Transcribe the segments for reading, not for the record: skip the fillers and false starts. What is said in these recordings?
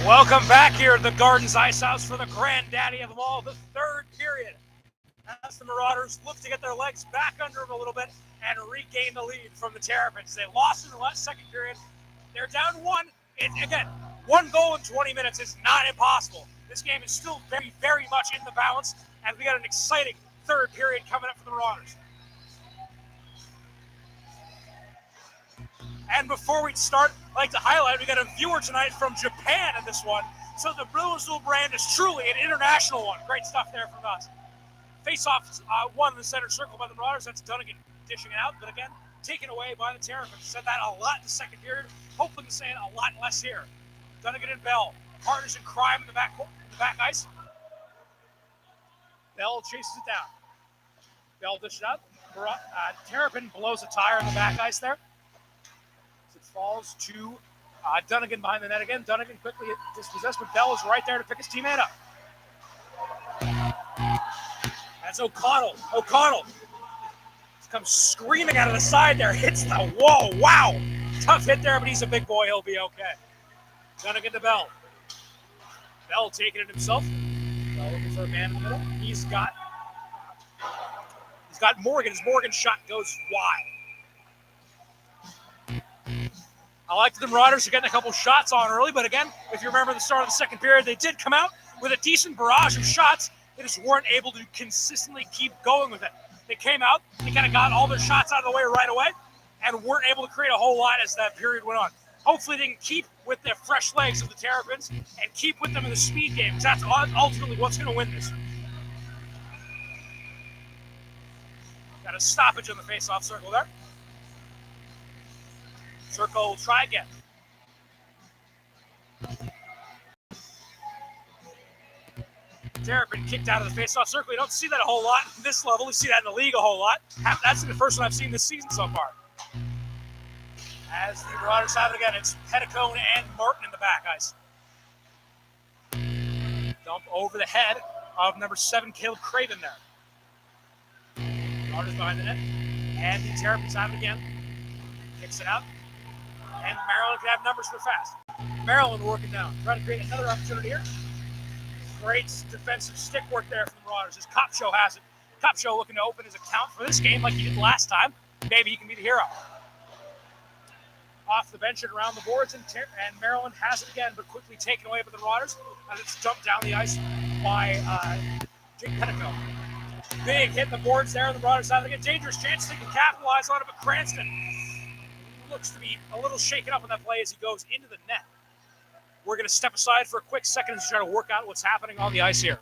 Welcome back here at the Gardens Ice House for the granddaddy of them all, the third period. As the Marauders look to get their legs back under them a little bit and regain the lead from the Terrapins. They lost in the second period. They're down one. Again, one goal in 20 minutes is not impossible. This game is still very, very much in the balance, and we got an exciting third period coming up for the Marauders. And before we start, I'd like to highlight we got a viewer tonight from Japan in this one. So the Millersville brand is truly an international one. Great stuff there from us. Face-off won in the center circle by the Marauders. That's Dunnigan dishing it out, but again, taken away by the Terrapins. Said that a lot in the second period. Hopefully to say it a lot less here. Dunnigan and Bell, partners in crime in the back ice. Bell chases it down. Bell dishes it out. Terrapin blows a tire in the back ice there. It falls to Dunnigan behind the net again. Dunnigan quickly dispossessed, but Bell is right there to pick his teammate up. That's O'Connell. O'Connell comes screaming out of the side there. Hits the wall. Wow. Tough hit there, but he's a big boy. He'll be okay. Dunnigan to Bell. Bell taking it himself. Bell looking for a man in the middle. He's got Morgan. His Morgan shot goes wide. I like the Marauders are getting a couple shots on early, but again, if you remember the start of the second period, they did come out with a decent barrage of shots. They just weren't able to consistently keep going with it. They came out, they kind of got all their shots out of the way right away, and weren't able to create a whole lot as that period went on. Hopefully they can keep with their fresh legs of the Terrapins and keep with them in the speed game, because that's ultimately what's going to win this. Got a stoppage on the face-off circle there. Circle will try again. Terrapin kicked out of the face-off circle. You don't see that a whole lot at this level. You see that in the league a whole lot. That's the first one I've seen this season so far. As the Marauders have it again, it's Petticone and Martin in the back ice. Dump over the head of number 7, Caleb Craven there. Marauders behind the net. And the Terrapins have it again. Kicks it out. And Maryland can have numbers for fast. Maryland working down, trying to create another opportunity here. Great defensive stick work there from the Marauders as Kopcho has it. Kopcho looking to open his account for this game like he did last time. Maybe he can be the hero. Off the bench and around the boards, and Maryland has it again, but quickly taken away by the Marauders as it's jumped down the ice by Jake Petticoat. Big hit in the boards there, and the Marauders have it again. Dangerous chance they can capitalize on it, but Cranston looks to be a little shaken up on that play as he goes into the net. We're going to step aside for a quick second and try to work out what's happening on the ice here.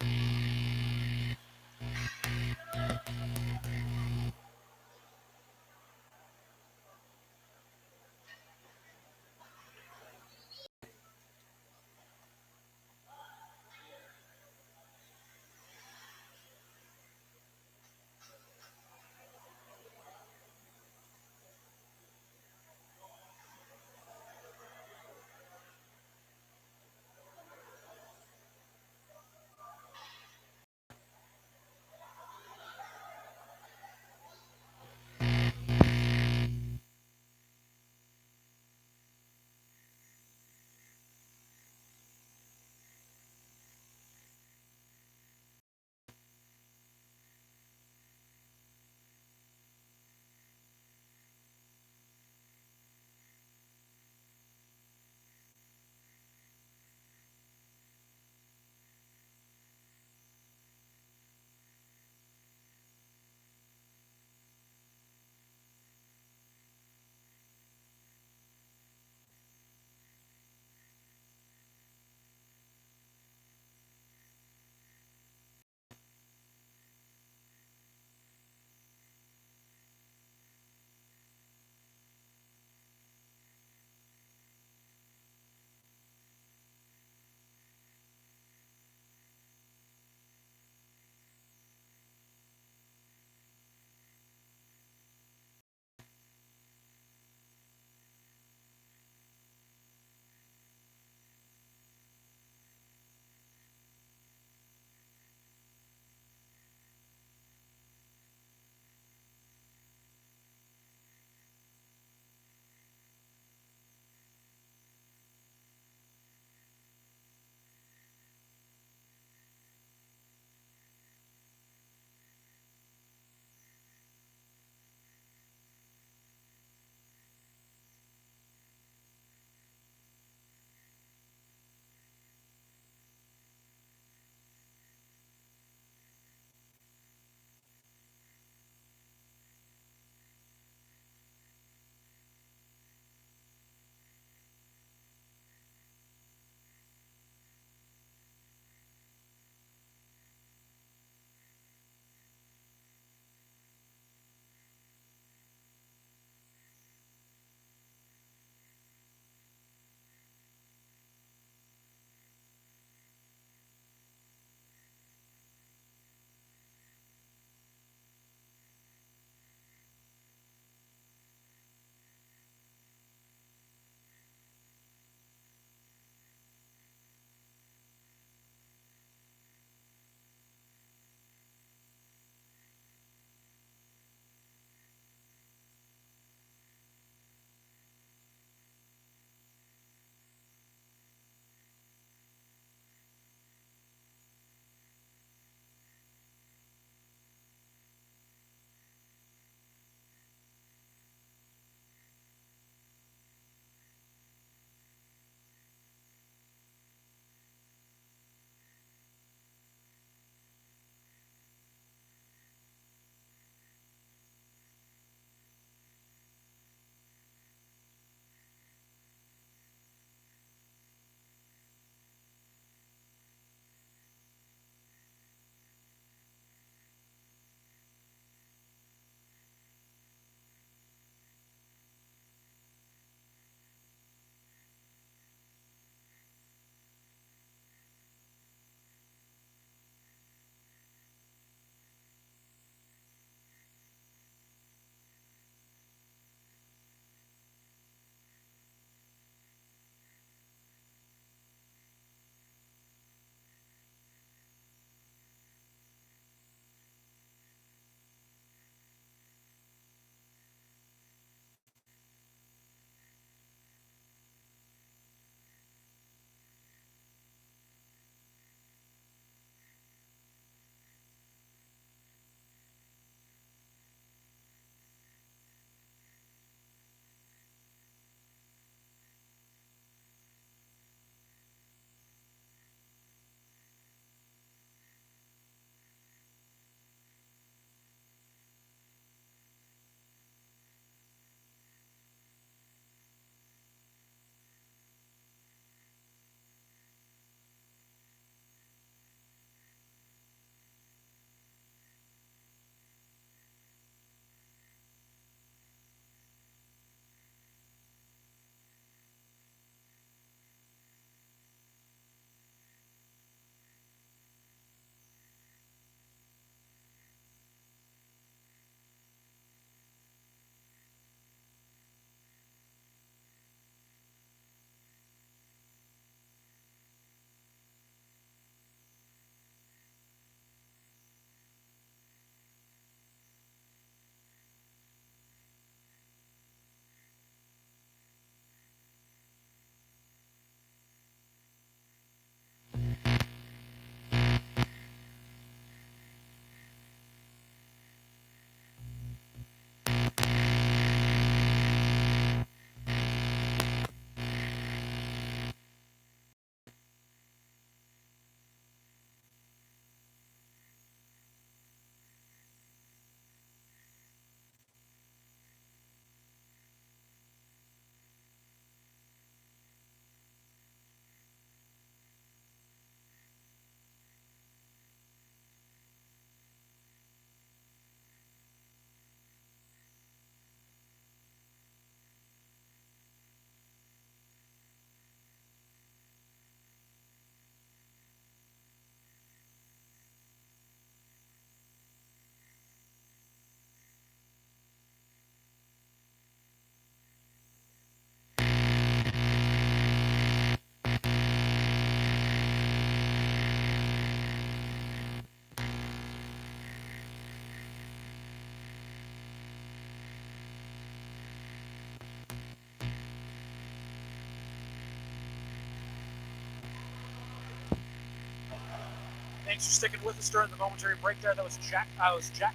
Thanks for sticking with us during the momentary break there. That was Jack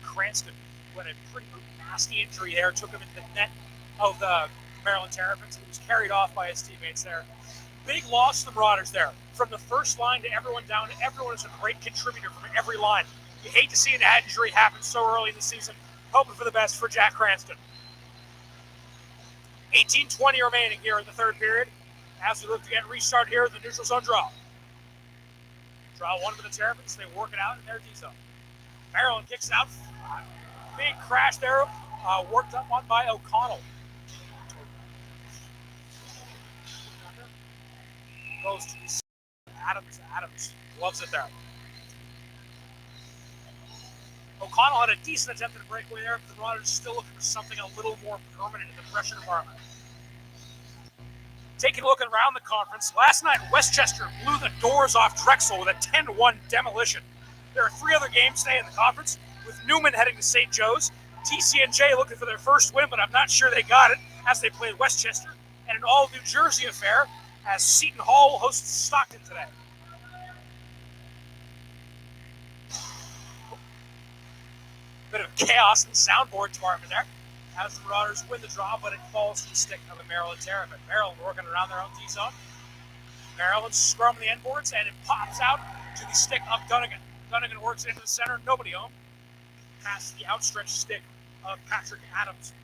Cranston, who had a pretty nasty injury there. Took him into the net of the Maryland Terrapins, and he was carried off by his teammates there. Big loss to the Marauders there. From the first line to everyone down, everyone is a great contributor from every line. You hate to see an head injury happen so early in the season. Hoping for the best for Jack Cranston. 18:20 remaining here in the third period as we look to get restart here in the neutral zone draw. Draw one for the Terrapins. They work it out in their D zone. Maryland kicks it out. Big crash there. Worked up on by O'Connell. Goes to Adams. Adams loves it there. O'Connell had a decent attempt at a breakaway there, but the Marauders still looking for something a little more permanent in the pressure department. Taking a look around the conference, last night Westchester blew the doors off Drexel with a 10-1 demolition. There are 3 other games today in the conference, with Newman heading to St. Joe's, TCNJ looking for their first win, but I'm not sure they got it as they played Westchester, and an all-New Jersey affair as Seton Hall hosts Stockton today. Bit of chaos in the soundboard department there as the Marauders win the draw, but it falls to the stick of a Maryland Terrapin. Maryland working around their own D-zone. Maryland scrumming the end boards, and it pops out to the stick of Gunnigan. Gunnigan works into the center, nobody home. Past the outstretched stick of Patrick Adams.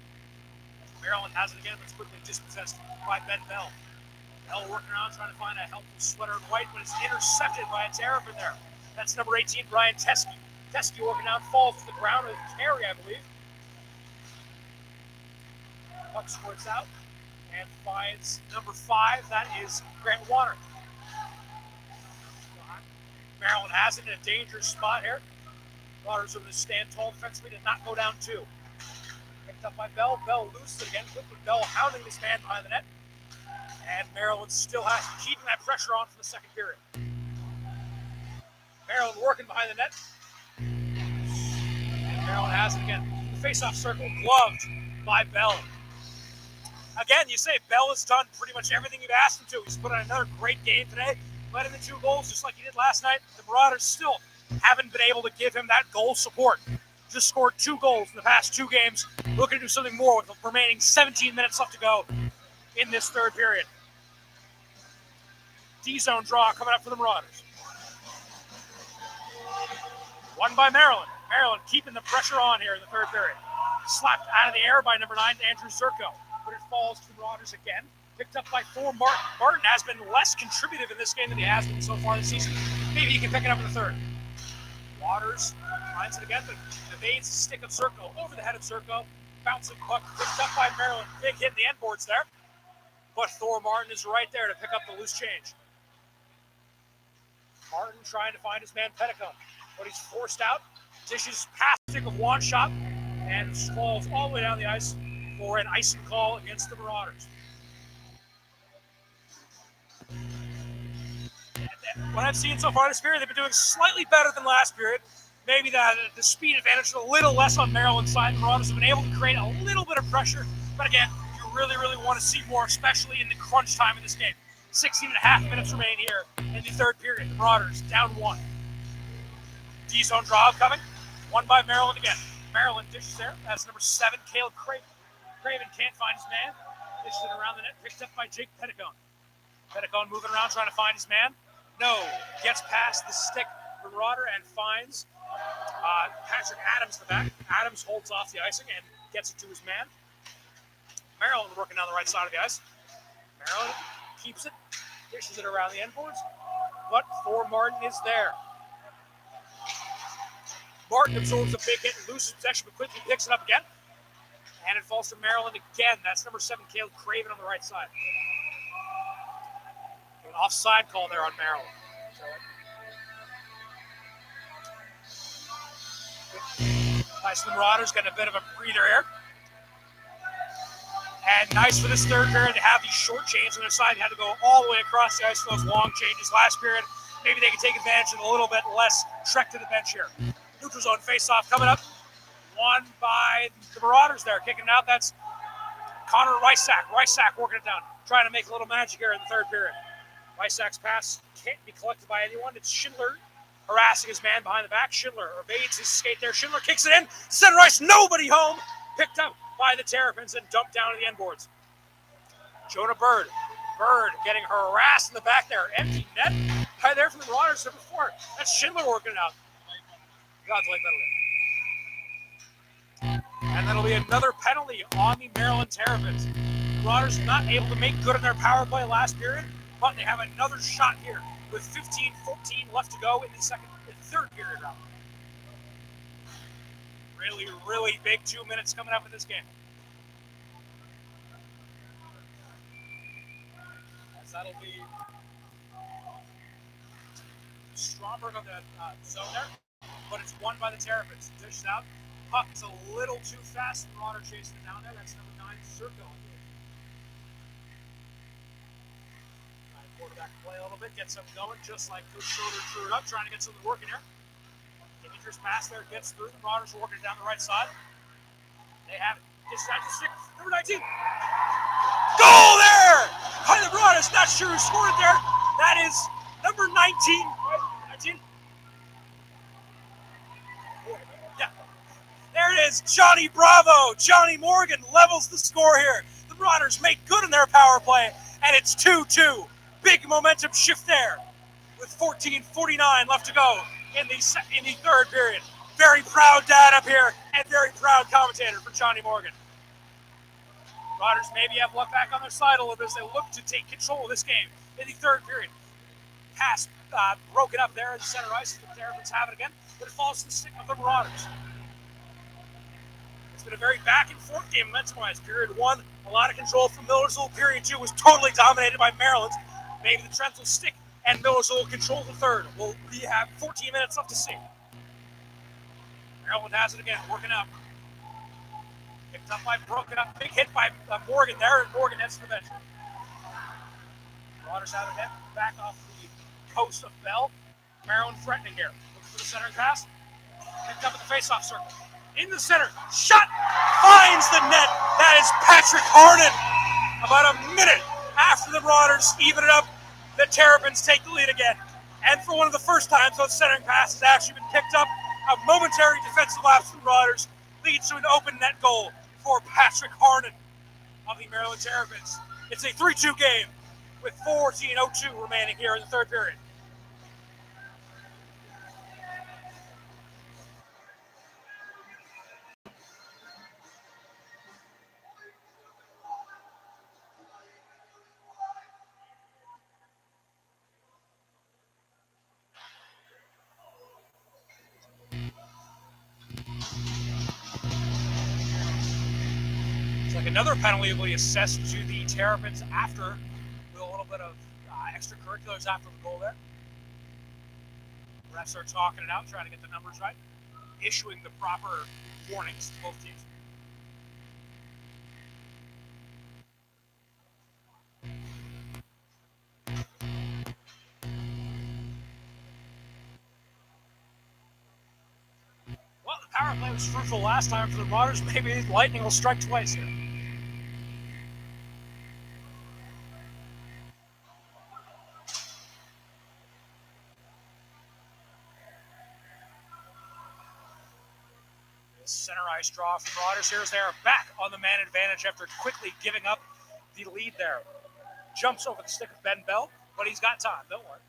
Maryland has it again, but it's quickly dispossessed by Ben Bell. Bell working around trying to find a helpful sweater in white, but it's intercepted by a Terrapin there. That's number 18, Brian Teskey. Teskey working down, falls to the ground with a carry, I believe. Puck squirts out and finds number 5. That is Grant Warner. Maryland has it in a dangerous spot here. Waters over to stand tall defensively to not go down 2. Picked up by Bell. Bell loses it again. Quickly Bell hounding this man behind the net. And Maryland still has keeping that pressure on for the second period. Maryland working behind the net. And Maryland has it again. Face-off circle, gloved by Bell. Again, you say Bell has done pretty much everything you've asked him to. He's put on another great game today. Led him in 2 goals just like he did last night. The Marauders still haven't been able to give him that goal support. Just scored 2 goals in the past 2 games. Looking to do something more with the remaining 17 minutes left to go in this third period. D-zone draw coming up for the Marauders. Won by Maryland. Maryland keeping the pressure on here in the third period. Slapped out of the air by number 9, Andrew Zerko. But it falls to the Marauders again. Picked up by 4, Martin. Martin has been less contributive in this game than he has been so far this season. Maybe he can pick it up in the third. Waters finds it again, but evades the stick of Zerko over the head of Zerko. Bouncing puck picked up by Maryland. Big hit in the end boards there. But Thor Martin is right there to pick up the loose change. Martin trying to find his man Petticone, but he's forced out. Dishes past the stick of Wanshot and falls all the way down the ice for an icing call against the Marauders. What I've seen so far this period, they've been doing slightly better than last period. Maybe the speed advantage is a little less on Maryland's side. The Marauders have been able to create a little bit of pressure, but again, you really, really want to see more, especially in the crunch time of this game. 16.5 minutes remain here in the third period. The Marauders down 1. D-zone draw coming. Won by Maryland again. Maryland dishes there. That's number 7, Caleb Craven. Craven can't find his man. Dishes it around the net. Picked up by Jake Petticone. Petticone moving around trying to find his man. No. Gets past the stick for Marauder and finds Patrick Adams in the back. Adams holds off the icing and gets it to his man. Maryland working down the right side of the ice. Maryland keeps it, dishes it around the end boards, but Thor Martin is there. Martin absorbs a big hit and loses possession, but quickly picks it up again. And it falls to Maryland again. That's number 7, Caleb Craven on the right side. An offside call there on Maryland. Nice for the Marauders, getting a bit of a breather here. And nice for this third period to have these short chains on their side. You had to go all the way across the ice for those long changes last period. Maybe they can take advantage of a little bit less trek to the bench here. Neutral zone face-off coming up. Won by the Marauders there. Kicking it out, that's Connor Rysack. Rysack working it down. Trying to make a little magic here in the third period. Rysack's pass can't be collected by anyone. It's Schindler harassing his man behind the back. Schindler evades his skate there. Schindler kicks it in. Center ice, nobody home. Picked up by the Terrapins and dumped down to the end boards. Jonah Bird. Bird getting harassed in the back there. Empty net. Right there from the Marauders number 4. That's Schindler working it out. Got the late penalty. And that'll be another penalty on the Maryland Terrapins. The Marauders not able to make good on their power play last period, but they have another shot here with 15-14 left to go in the third period round. Really, really big 2 minutes coming up in this game. As that'll be Stromberg on the zone there, but it's won by the Terrapins. Dished out. Puck is a little too fast. Marauder chasing it down there. That's number 9, Zerko. Quarterback play a little bit, get something going, just like Coach Schroeder drew it up, trying to get something working here. Dangerous pass there, gets through. The Marauders working down the right side. They have it. Distracted stick, number 19. Goal there! By the Marauders, not sure who scored it there. That is number 19. 19? Yeah. There it is, Johnny Bravo. Johnny Morgan levels the score here. The Marauders make good in their power play, and it's 2-2. Big momentum shift there with 14:49 left to go in the third period. Very proud dad up here and very proud commentator for Johnny Morgan. Marauders maybe have luck back on their side a little bit as they look to take control of this game in the third period. Pass broken up there in the center ice. The Terrapins have it again, but it falls to the stick of the Marauders. It's been a very back and forth game momentum-wise. Period 1, a lot of control from Millersville. Period 2 was totally dominated by Maryland. Maybe the Trent will stick and Millersville will control the third. We have 14 minutes left to see. Maryland has it again, working up. Picked up by broken up. Big hit by Morgan there, and Morgan heads to the bench. Marauders have it again. Back off the coast of Bell. Maryland threatening here. Looking for the center pass. Picked up at the face-off circle. In the center. Shot! Finds the net. That is Patrick Harnan. About a minute after the Marauders even it up, the Terrapins take the lead again. And for one of the first times those centering passes actually been picked up, a momentary defensive lapse from the Marauders leads to an open net goal for Patrick Harnan of the Maryland Terrapins. It's a 3-2 game with 14:02 remaining here in the third period. Another penalty will be assessed to the Terrapins after, with a little bit of extracurriculars after the goal there. Refs are talking it out, trying to get the numbers right, issuing the proper warnings to both teams. Well, the power play was fruitful last time for the Marauders. Maybe lightning will strike twice here. Center ice draw from Marauders. Here's they are back on the man advantage after quickly giving up the lead there. Jumps over the stick of Ben Bell, but he's got time, don't worry.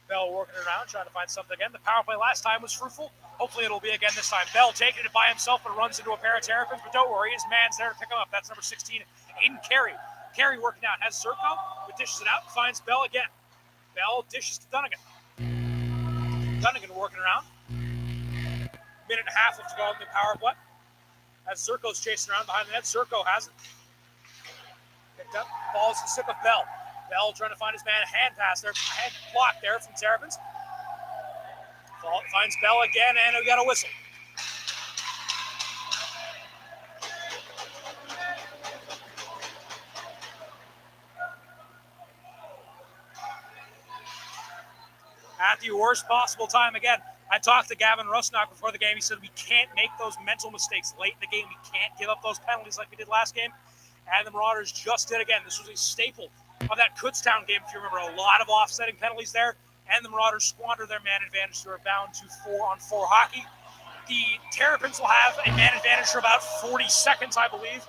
Bell working around, trying to find something again. The power play last time was fruitful. Hopefully it'll be again this time. Bell taking it by himself and runs into a pair of Terrapins, but don't worry, his man's there to pick him up. That's number 16, Aiden Carey. Carey working out, has Zerko, but dishes it out, finds Bell again. Bell dishes to Dunnigan. Dunnigan working around. Minute and a half left to go in the power play. As Zerko's chasing around behind the net, Zerko has it. Picked up, falls to the stick of Bell. Bell trying to find his man, a hand pass there, a hand block there from Terrapins. Finds Bell again, and we got a whistle. At the worst possible time again. I talked to Gavin Rusnock before the game. He said we can't make those mental mistakes late in the game. We can't give up those penalties like we did last game. And the Marauders just did again. This was a staple of that Kutztown game, if you remember. A lot of offsetting penalties there. and the Marauders squander their man advantage. They're bound to 4-on-4 hockey. The Terrapins will have a man advantage for about 40 seconds, I believe,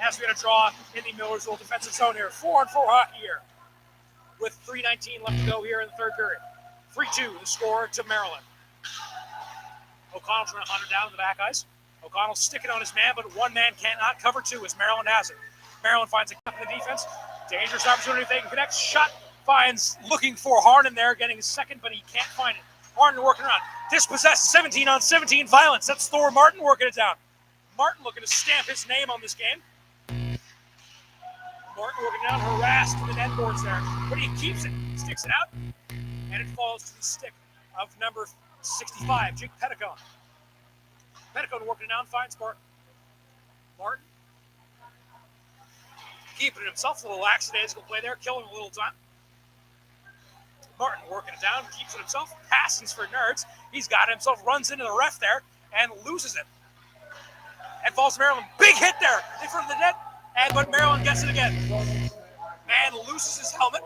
as we're going to draw in the Millersville defensive zone here. 4-on-4 hockey here with 3:19 left to go here in the third period. 3-2, the score to Maryland. O'Connell trying to hunt it down in the back ice. O'Connell sticking on his man, but one man cannot cover two as Maryland has it. Maryland finds a gap in the defense. Dangerous opportunity if they can connect. Shot finds looking for Harnan there, getting his second, but he can't find it. Harnan working around. Dispossessed, 17-on-17 violence. That's Thor Martin working it down. Martin looking to stamp his name on this game. Martin working down, harassed to the net boards there. But he keeps it, sticks it out, and it falls to the stick of number 65, Jake Petticone. Petticone working it down, finds Martin. Martin keeping it himself, a little lackadaisical play there, killing a little time. Martin working it down, keeps it himself, passes for nerds. He's got it himself, runs into the ref there, and loses it. And falls to Maryland. Big hit there in front of the net, but Maryland gets it again. Man loses his helmet.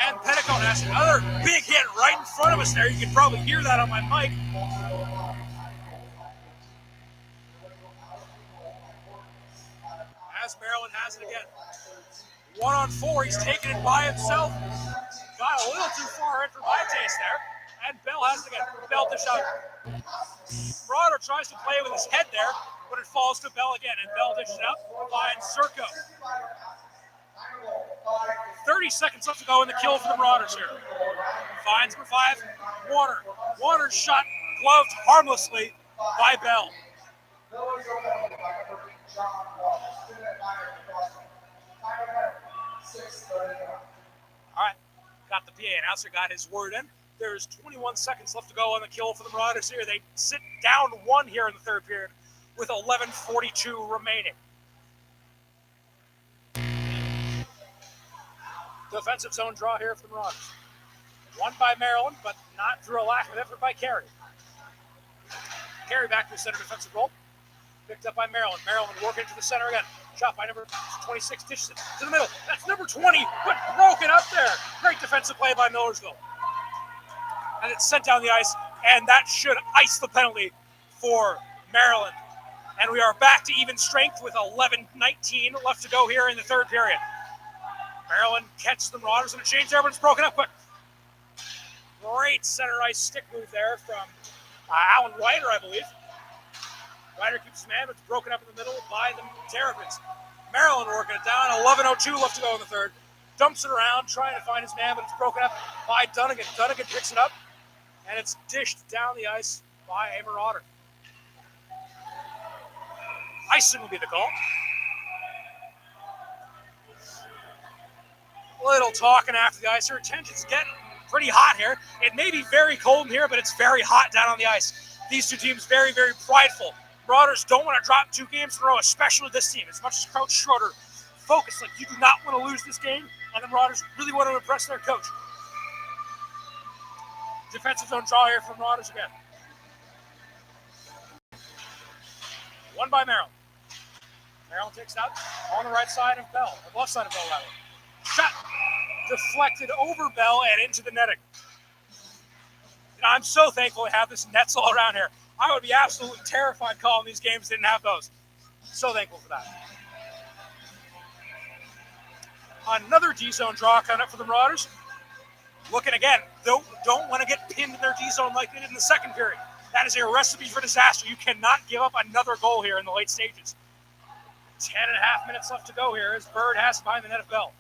And Petticone has another big hit right in front of us there. You can probably hear that on my mic. As Maryland has it again. 1-on-4, he's taking it by himself. Got a little too far in for my taste there. And Bell has it again. Bell dish out. Marauder tries to play with his head there, but it falls to Bell again. And Bell dishes it out. Finds Circo. 30 seconds left to go in the kill for the Marauders here. Finds number 5, Warner. Warner's shot gloved harmlessly by Bell. All right, got the PA announcer, got his word in. There's 21 seconds left to go on the kill for the Marauders here. They sit down 1 here in the third period with 11:42 remaining. Defensive zone draw here for the Marauders. Won by Maryland, but not through a lack of effort by Carey. Carey back to the center defensive role. Picked up by Maryland. Maryland working to the center again. Shot by number 26, dishes it to the middle. That's number 20, but broken up there. Great defensive play by Millersville. And it's sent down the ice, and that should ice the penalty for Maryland. And we are back to even strength with 11:19 left to go here in the third period. Maryland catches the Marauders in a change there, but it's broken up quick. Great center ice stick move there from Alan Ryder, I believe. Ryder keeps his man, but it's broken up in the middle by the Terrapins. Maryland working it down. 11:02 left to go in the third. Dumps it around, trying to find his man, but it's broken up by Dunnigan. Dunnigan picks it up, and it's dished down the ice by a Marauder. Icing will be the call. Little talking after the ice. Her tension's getting pretty hot here. It may be very cold in here, but it's very hot down on the ice. These two teams very, very prideful. Marauders don't want to drop 2 games in a row, especially this team. As much as Coach Schroeder focused, like you do not want to lose this game, and the Marauders really want to impress their coach. Defensive zone draw here from Marauders again. Won by Maryland. Maryland takes it out on the right side of Bell, or left side of Bell, rather. Shot deflected over Bell and into the netting. I'm so thankful to have this nets all around here. I would be absolutely terrified calling these games didn't have those. So thankful for that. Another D-zone draw coming up for the Marauders. Looking again, don't want to get pinned in their D-zone like they did in the second period. That is a recipe for disaster. You cannot give up another goal here in the late stages. 10.5 minutes left to go here as Bird has it behind the net of Bell.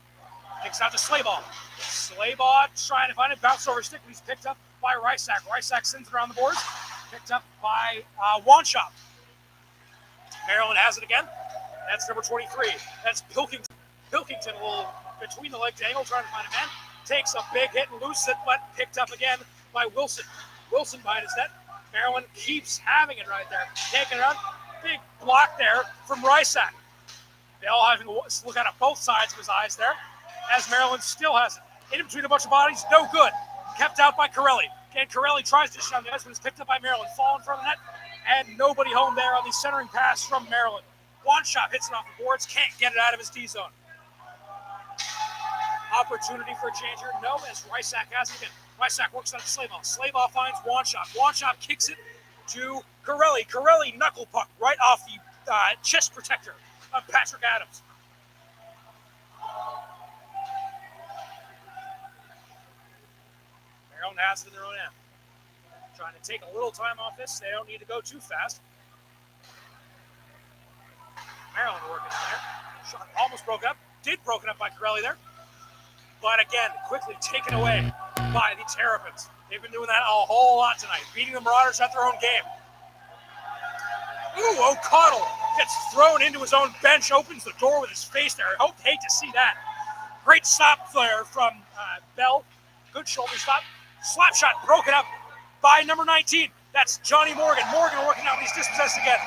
Kicks out to Slaybaugh. Slaybaugh trying to find it, bounce over stick, but he's picked up by Rysack. Rysack sends it around the boards. Picked up by Wanshop. Maryland has it again. That's number 23. That's Pilkington. Pilkington, a little between the legs angle, trying to find a man. Takes a big hit and loses it, but picked up again by Wilson. Wilson behind his net. Maryland keeps having it right there. Taking it out. Big block there from Rysack. Bell having to look out of both sides of his eyes there, as Maryland still has it. In between a bunch of bodies, no good. Kept out by Corelli. And Corelli tries to shut on the ice, but it's picked up by Maryland. Fall in front of the net, and nobody home there on the centering pass from Maryland. Wanshop hits it off the boards, can't get it out of his D-zone. Opportunity for a change here. No, as Rysack has it again. Rysack works on Slayball. Slayball finds Wanshop. Wanshop kicks it to Corelli. Corelli knuckle puck right off the chest protector of Patrick Adams. Maryland has it in their own end. Trying to take a little time off this. They don't need to go too fast. Maryland working there. Shot almost broke up. Did broken up by Corelli there. But again, quickly taken away by the Terrapins. They've been doing that a whole lot tonight, beating the Marauders at their own game. Ooh, O'Connell gets thrown into his own bench, opens the door with his face there. I hate to see that. Great stop there from Bell. Good shoulder stop. Slap shot broken up by number 19. That's Johnny Morgan. Morgan working out, but he's dispossessed again.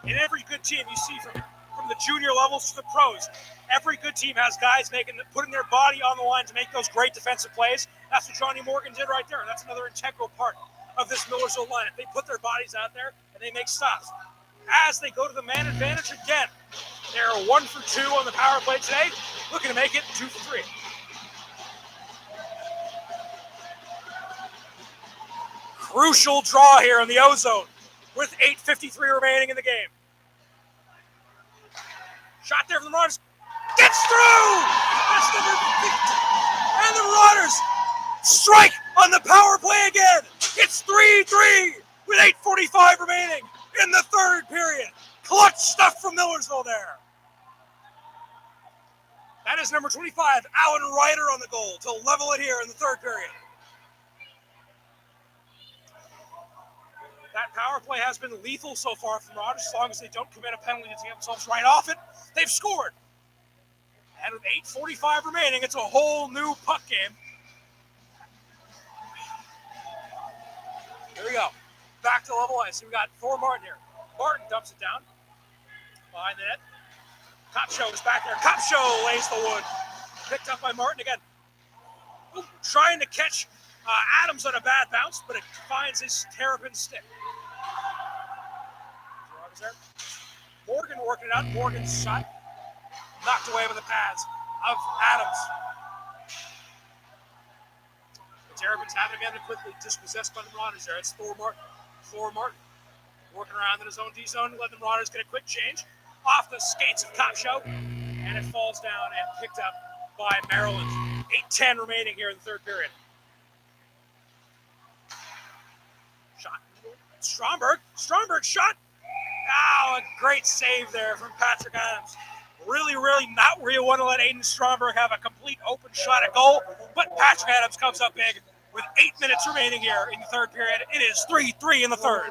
In every good team you see from the junior levels to the pros, every good team has guys putting their body on the line to make those great defensive plays. That's what Johnny Morgan did right there. That's another integral part of this Millersville lineup. They put their bodies out there and they make stops. As they go to the man advantage again, they're 1 for 2 on the power play today, looking to make it 2 for 3. Crucial draw here in the O-zone with 8:53 remaining in the game. Shot there from the Marauders. Gets through! That's number 50. And the Marauders strike on the power play again. It's 3-3 with 8:45 remaining in the third period. Clutch stuff from Millersville there. That is number 25, Alan Ryder on the goal to level it here in the third period. That power play has been lethal so far from Marauders, as long as they don't commit a penalty to get themselves right off it. They've scored. And with 8:45 remaining, it's a whole new puck game. Here we go. Back to level ice. We got for Martin here. Martin dumps it down behind the net. Kopcho is back there. Kopcho lays the wood. Picked up by Martin again. Ooh, trying to catch Adams on a bad bounce, but it finds his Terrapin stick. There. Morgan working it out. Morgan's shot knocked away with the pads of Adams. The Terrapins have it again and quickly dispossessed by the Marauders there. It's Thor Martin working around in his own D-zone, letting the Marauders get a quick change off the skates of Kopcho, and it falls down and picked up by Maryland. 8:10 remaining here in the third period. Shot. Stromberg shot. Oh, a great save there from Patrick Adams. Really not where you want to let Aiden Stromberg have a complete open shot at goal, but Patrick Adams comes up big with 8 minutes remaining here in the third period. It is 3-3 in the third.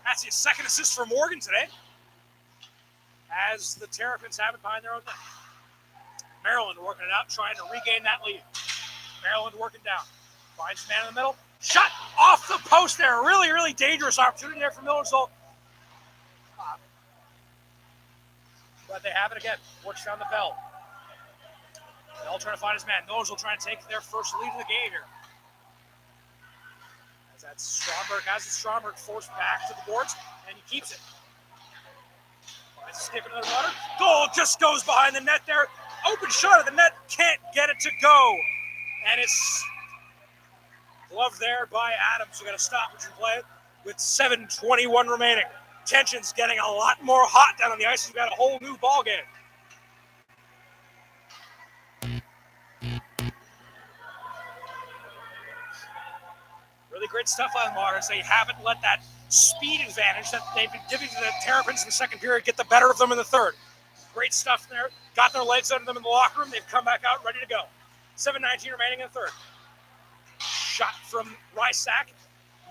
That's his second assist for Morgan today, as the Terrapins have it behind their own net. Maryland working it out, trying to regain that lead. Maryland working down. Finds man in the middle. Shot off the post there. Really dangerous opportunity there for Millersville. But they have it again. Works down the Bell. Bell trying to find his man. Millersville trying to take their first lead of the game here. As that's Stromberg has it. Stromberg forced back to the boards, and he keeps it. Skip another runner. Goal just goes behind the net there. Open shot of the net. Can't get it to go. And it's gloved there by Adams. We got to stop what you play with 7:21 remaining. Tension's getting a lot more hot down on the ice. We've got a whole new ball game. Really great stuff on Mars. They haven't let that speed advantage that they've been giving to the Terrapins in the second period get the better of them in the third. Great stuff there. Got their legs under them in the locker room. They've come back out ready to go. 7:19 remaining in the third. Shot from Rysack.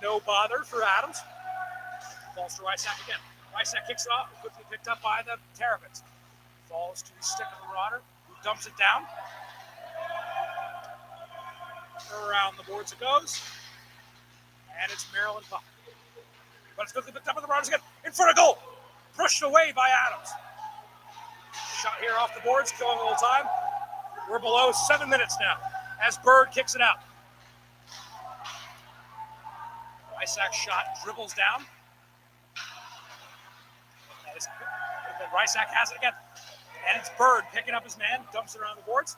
No bother for Adams. Falls to Rysack again. Rysack kicks it off and quickly picked up by the Terrapins. Falls to the stick of the Marauder, who dumps it down. Around the boards it goes. And it's Maryland puck. But it's quickly picked up by the Marauders again. In front of goal. Pushed away by Adams. shot here off the boards, killing a little time. We're below 7 minutes now as Bird kicks it out. Rysack shot dribbles down. Rysack has it again. And it's Bird picking up his man, dumps it around the boards.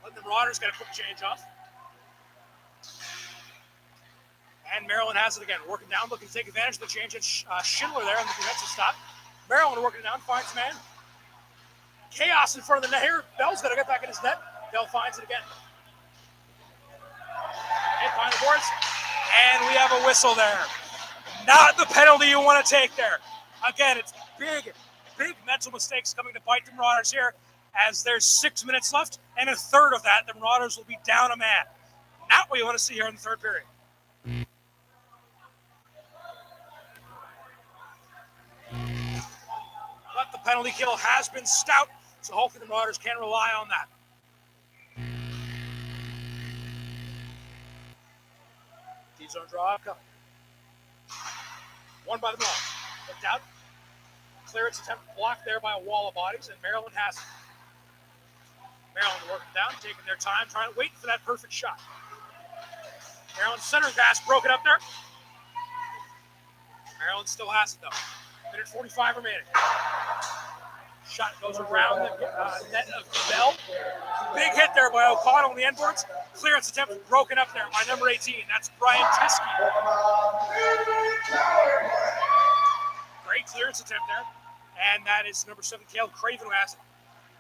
Letting the Marauders get a quick change off. And Maryland has it again, working down, looking to take advantage of the change. It's Schindler there on the defensive stop. Maryland working down, finds man. Chaos in front of the net here. Bell's got to get back in his net. Bell finds it again. Okay, behind the boards. And we have a whistle there. Not the penalty you want to take there. Again, it's big mental mistakes coming to bite the Marauders here as there's 6 minutes left, and a third of that, the Marauders will be down a man. Not what you want to see here in the third period. But the penalty kill has been stout, so hopefully the Marauders can rely on that. D-zone draw coming. One by the Marauders. Looked out. Clearance attempt blocked there by a wall of bodies, and Maryland has it. Maryland working down, taking their time, trying to wait for that perfect shot. Maryland centering pass broken up there. Maryland still has it though. Minute 45 remaining. Shot goes around the net of Bell. Big hit there by O'Connell on the end boards. Clearance attempt broken up there by number 18. That's Brian Teskey. Great clearance attempt there. And that is number 7, Caleb Craven, who has it.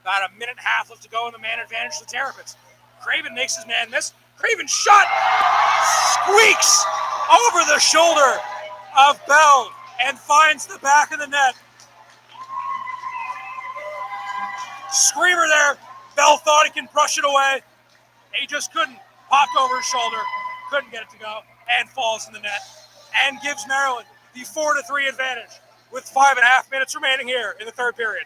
About a minute and a half left to go in the man advantage to the Terrapins. Craven makes his man miss. Craven's shot squeaks over the shoulder of Bell and finds the back of the net. Screamer there. Bell thought he can brush it away. He just couldn't. Popped over his shoulder. Couldn't get it to go. And falls in the net. And gives Maryland the 4-3 advantage with 5.5 minutes remaining here in the third period.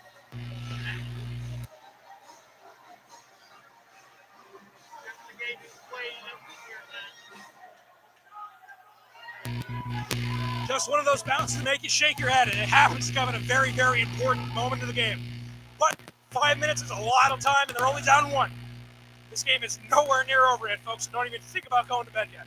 Just one of those bounces to make you shake your head, and it happens to come at a very, very important moment of the game. But 5 minutes is a lot of time, and they're only down 1. This game is nowhere near over yet, folks. Don't even think about going to bed yet.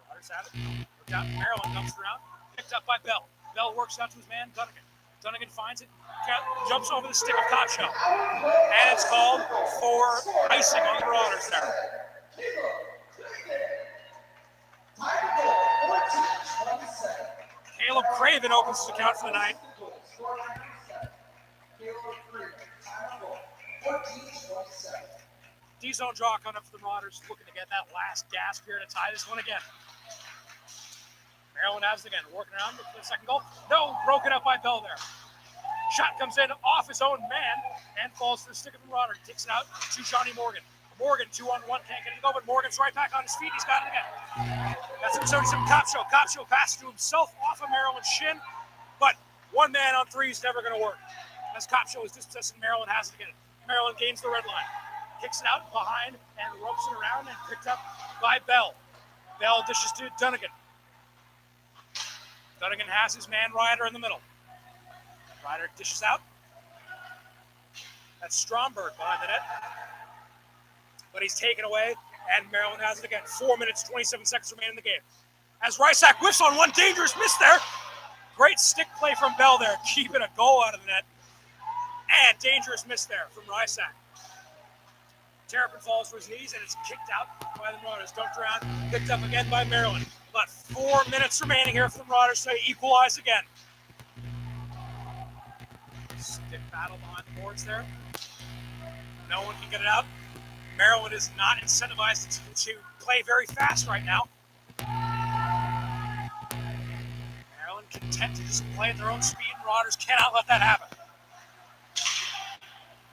Waters have it. Look out. Maryland comes around. Picked up by Bell. Bell works out to his man, Dunnigan. Dunnigan finds it. Jumps over the stick of Copshaw. And it's called for icing on the Marauders there. Caleb Craven opens his account for the night. D-zone draw coming up for the Marauders, looking to get that last gasp here to tie this one again. Maryland has it again, working around for the second goal. No, broken up by Bell there. Shot comes in off his own man and falls to the stick of the Marauder. Takes it out to Johnny Morgan. Morgan, 2-on-1, can't get it to go, but Morgan's right back on his feet. He's got it again. That's number 77, Copshaw. Copshaw passes to himself off of Maryland's shin, but one man on three is never going to work. As Copshaw is dispossessed, Maryland has it again. Maryland gains the red line. Kicks it out behind and ropes it around and picked up by Bell. Bell dishes to Dunnigan. Dunnigan has his man Ryder in the middle. Ryder dishes out. That's Stromberg behind the net. But he's taken away, and Maryland has it again. 4 minutes, 27 seconds remain in the game. As Rysack whiffs on one, dangerous miss there. Great stick play from Bell there, keeping a goal out of the net. And dangerous miss there from Rysack. Terrapin falls to his knees, and it's kicked out by the Marauders. Dumped around, picked up again by Maryland. About 4 minutes remaining here for the Marauders to equalize again. Stick battle behind the boards there. No one can get it out. Maryland is not incentivized to play very fast right now. Maryland content to just play at their own speed, and Marauders cannot let that happen.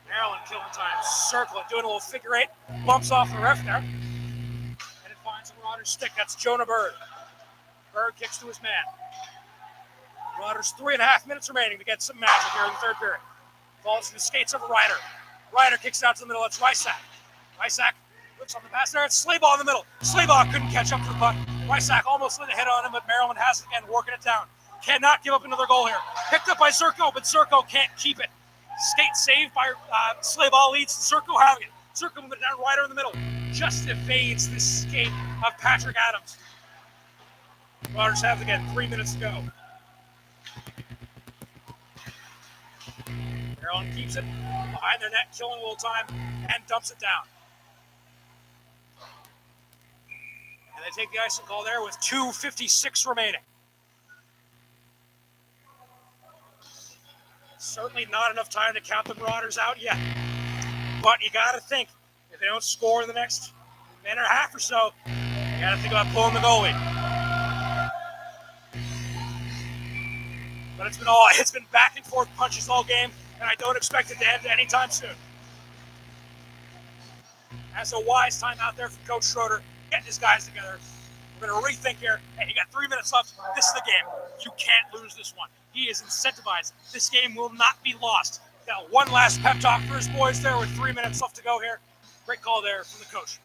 Maryland killing time, circling, doing a little figure eight, bumps off the ref there. And it finds the Marauders stick. That's Jonah Bird. Bird kicks to his man. Marauders 3.5 minutes remaining to get some magic here in the third period. Falls to the skates of Ryder. Ryder kicks out to the middle. That's Rysack. Rysack looks on the pass there. It's Slaybaugh in the middle. Slaybaugh couldn't catch up to the puck. Rysack almost lit a hit on him, but Maryland has it again, working it down. Cannot give up another goal here. Picked up by Zerko, but Zerko can't keep it. Skate saved by Slave All leads. Zerko having it. Zerko moving down Ryder in the middle. Just evades the skate of Patrick Adams. Marauders have it again. 3 minutes to go. Maryland keeps it behind their net, killing a little time, and dumps it down. And they take the icing call there with 2:56 remaining. Certainly not enough time to count the Marauders out yet. But you got to think, if they don't score in the next minute and a half or so, you got to think about pulling the goalie. But it's been back and forth punches all game, and I don't expect it to end anytime soon. That's a wise time out there from Coach Schroeder, getting his guys together. We're going to rethink here. Hey, you got 3 minutes left. This is the game. You can't lose this one. He is incentivized. This game will not be lost. Got one last pep talk for his boys there with 3 minutes left to go here. Great call there from the coach.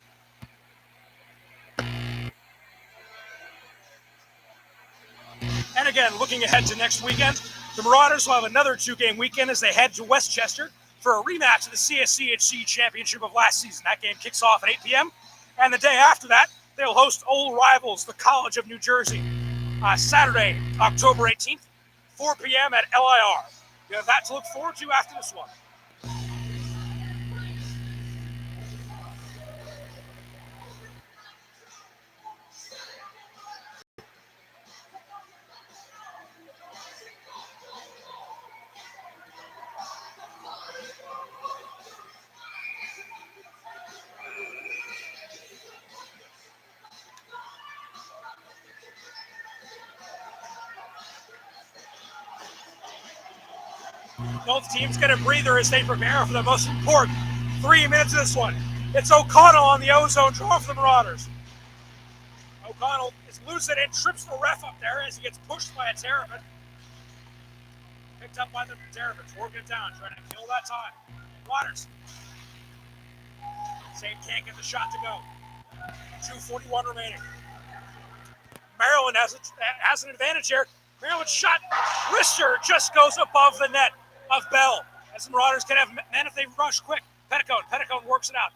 And again, looking ahead to next weekend, the Marauders will have another 2-game weekend as they head to Westchester for a rematch of the CSCHC Championship of last season. That game kicks off at 8 p.m. And the day after that, they'll host old rivals, the College of New Jersey, Saturday, October 18th, 4 p.m. at LIR. You have that to look forward to after this one. Both teams get a breather as they prepare for the most important 3 minutes of this one. It's O'Connell on the ozone draw for the Marauders. O'Connell is lucid and trips the ref up there as he gets pushed by a Terrapin. Picked up by the Terrapins, working it down, trying to kill that time. Waters. Same can't get the shot to go. 2:41 remaining. Maryland has an advantage here. Maryland's shot, wrister just goes above the net of Bell. As the Marauders can have men if they rush quick. Petticone works it out.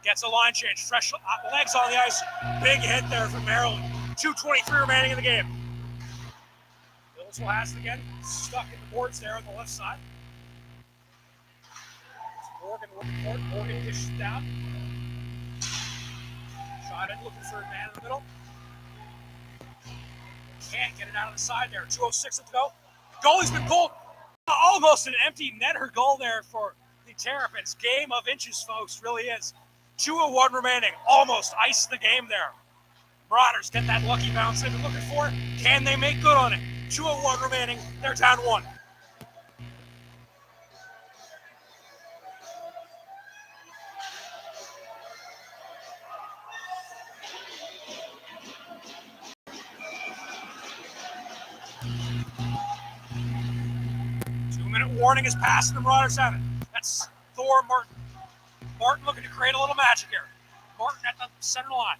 Gets a line change. Fresh legs on the ice. Big hit there from Maryland. 2:23 remaining in the game. Millersville has it again. Stuck in the boards there on the left side. Morgan looking for it. Morgan dishes it down. Shot in, looking for a man in the middle. Can't get it out of the side there. 2:06 to go. Goalie's been pulled. Almost an empty netter goal there for the Terrapins. Game of inches, folks. Really is. 2:01 remaining. Almost iced the game there. Marauders get that lucky bounce they've been looking for. Can they make good on it? 2:01 remaining. They're down 1. Warning is passed and the Marauders have it. That's Thor Martin. Martin looking to create a little magic here. Martin at the center line.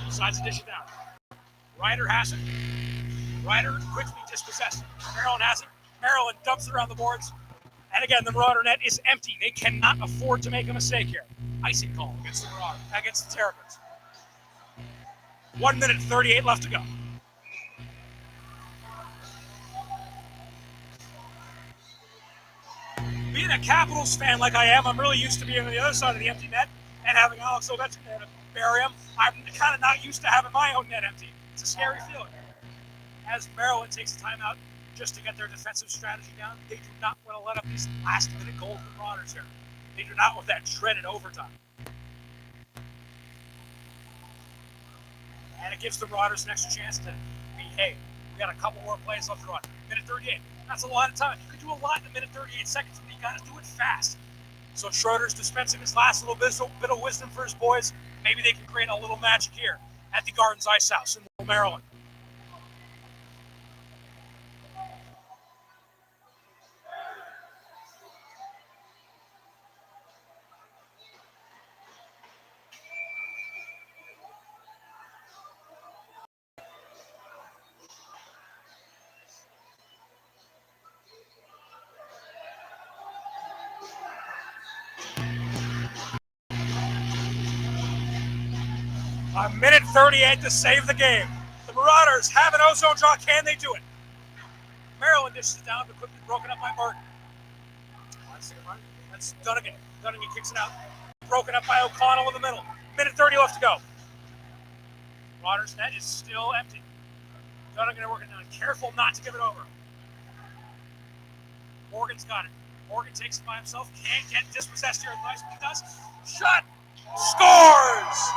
Decides to dish it down. Ryder has it. Ryder quickly dispossessed. Maryland has it. Maryland dumps it around the boards. And again, the Marauder net is empty. They cannot afford to make a mistake here. Icing call against the Marauder, against the Terrapins. 1 minute 38 left to go. Being a Capitals fan like I am, I'm really used to being on the other side of the empty net and having Alex Ovechkin there to bury him. I'm kind of not used to having my own net empty. It's a scary feeling. As Maryland takes the timeout just to get their defensive strategy down, they do not want to let up these last-minute goals from the Marauders here. They do not want that dreaded overtime. And it gives the Marauders an extra chance to be, hey, we got a couple more plays left to run. Minute 38. That's a lot of time. You can do a lot in a minute 38 seconds, but you got to do it fast. So Schroeder's dispensing his last little bit of wisdom for his boys. Maybe they can create a little magic here at the Gardens Ice House in Maryland. A minute 38 to save the game. The Marauders have an ozone draw. Can they do it? Maryland dishes it down, but quickly broken up by Martin. That's Dunnigan. Dunnigan kicks it out. Broken up by O'Connell in the middle. Minute 30 left to go. Marauders' net is still empty. Dunnigan working on careful not to give it over. Morgan's got it. Morgan takes it by himself. Can't get dispossessed here. Nice, but he does. Shot. Scores!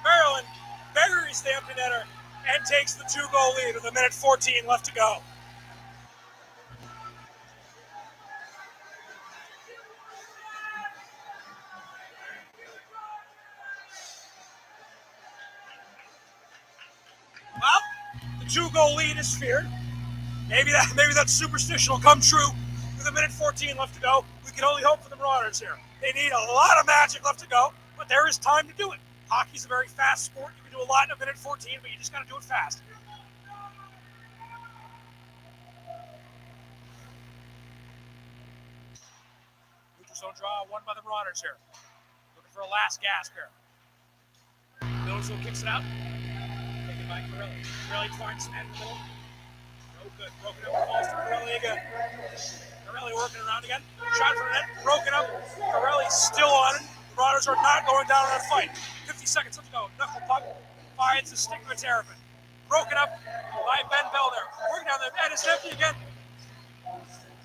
Maryland buries the empty netter and takes the 2-goal lead with a minute 14 left to go. Well, the 2-goal lead is feared. Maybe that superstition will come true. With a minute 14 left to go, we can only hope for the Marauders here. They need a lot of magic left to go, but there is time to do it. Hockey's a very fast sport. You can do a lot in a minute 14, but you just got to do it fast. Zone draw won by the Marauders here. Looking for a last gasp here. Millersville kicks it out. Taken by Corelli. Corelli finds net in the middle. No good. Broken up. Falls to Corelli again. Corelli working around again. Shot from the net. Broken up. Corelli still on it. The Marauders are not going down on a fight. 50 seconds left to go. Knuckle puck finds the stick of a Terrapin. Broken up by Ben Bell there. Working down the net is empty again.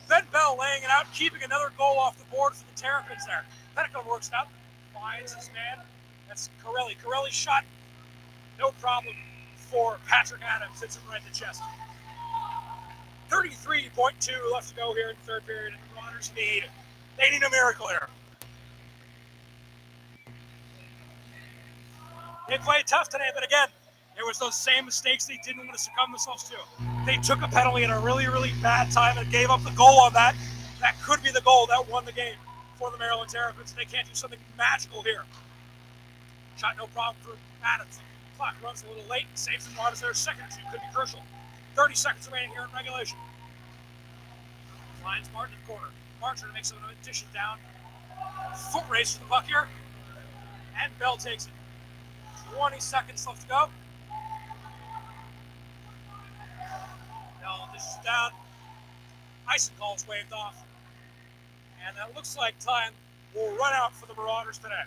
Ben Bell laying it out, keeping another goal off the board for the Terrapins there. Petticoat works it out, finds his man. That's Corelli. Corelli's shot, no problem for Patrick Adams. Hits him right in the chest. 33.2 left to go here in the third period. And the Marauders need a miracle here. They played tough today, but again, it was those same mistakes they didn't want to succumb themselves to. They took a penalty at a really, really bad time and gave up the goal on that. That could be the goal that won the game for the Maryland Terrapins. They can't do something magical here. Shot no problem for Adams. Clock runs a little late. Saves the Marauders there. Second or two could be crucial. 30 seconds remaining here in regulation. Finds Martin in the corner. Martin makes an addition down. Foot race for the puck here. And Bell takes it. 20 seconds left to go. Bell dishes down. Icing call's waved off. And that looks like time will run out for the Marauders today.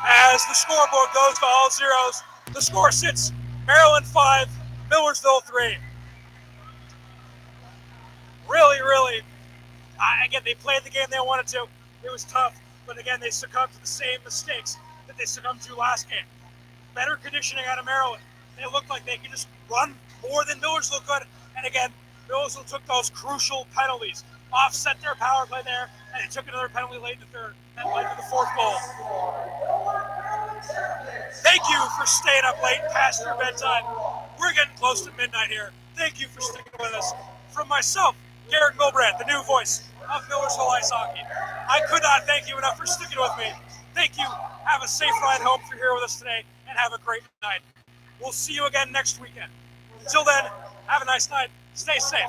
As the scoreboard goes to all zeros, the score sits Maryland 5, Millersville 3. Really, again, they played the game they wanted to. It was tough, but again, they succumbed to the same mistakes that they succumbed to last game. Better conditioning out of Maryland. They looked like they could just run more than Millersville could. And again, Millersville took those crucial penalties, offset their power play there, and they took another penalty late in the third. That led to the fourth goal. Thank you for staying up late past your bedtime. We're getting close to midnight here. Thank you for sticking with us. From myself, Garrett Milbrand, the new voice of Millersville Ice Hockey. I could not thank you enough for sticking with me. Thank you. Have a safe ride home if you're here with us today, and have a great night. We'll see you again next weekend. Until then, have a nice night. Stay safe.